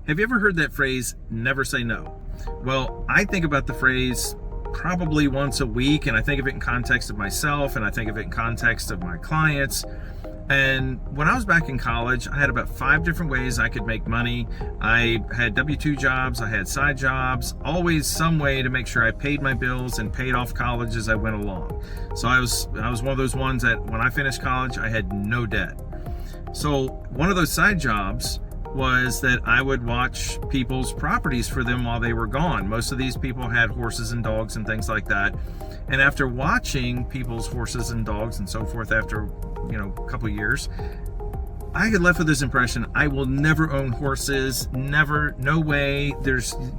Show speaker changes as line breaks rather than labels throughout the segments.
Have you ever heard that phrase, never say no? Well, I think about the phrase probably once a week, and I think of it in context of myself, and I think of it in context of my clients. And when I was back in college, I had about 5 different ways I could make money. I had W-2 jobs, I had side jobs, always some way to make sure I paid my bills and paid off college as I went along. So I was one of those ones that when I finished college, I had no debt. So one of those side jobs was that I would watch people's properties for them while they were gone. Most of these people had horses and dogs and things like that. And after watching people's horses and dogs and so forth after, a couple of years, I got left with this impression, I will never own horses, never, no way.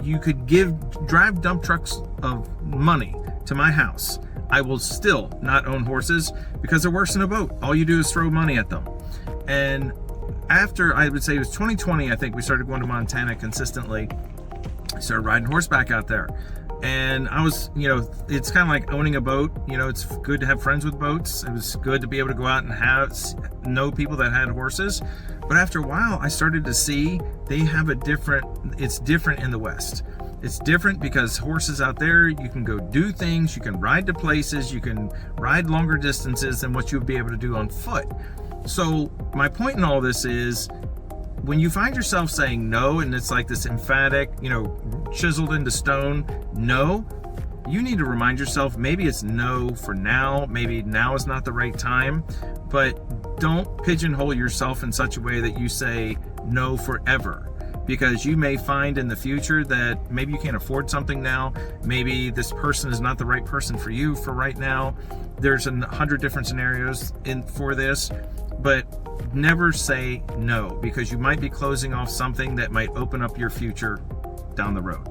You could drive dump trucks of money to my house. I will still not own horses because they're worse than a boat. All you do is throw money at them. And after, I would say it was 2020, I think we started going to Montana consistently. I started riding horseback out there. And I was, it's kind of like owning a boat. It's good to have friends with boats. It was good to be able to go out and know people that had horses. But after a while, I started to see it's different in the West. It's different because horses out there, you can go do things, you can ride to places, you can ride longer distances than what you would be able to do on foot. So my point in all this is, when you find yourself saying no, and it's like this emphatic, chiseled into stone no, you need to remind yourself, maybe it's no for now, maybe now is not the right time, but don't pigeonhole yourself in such a way that you say no forever. Because you may find in the future that maybe you can't afford something now, maybe this person is not the right person for you for right now. There's 100 different scenarios for this, but never say no, because you might be closing off something that might open up your future down the road.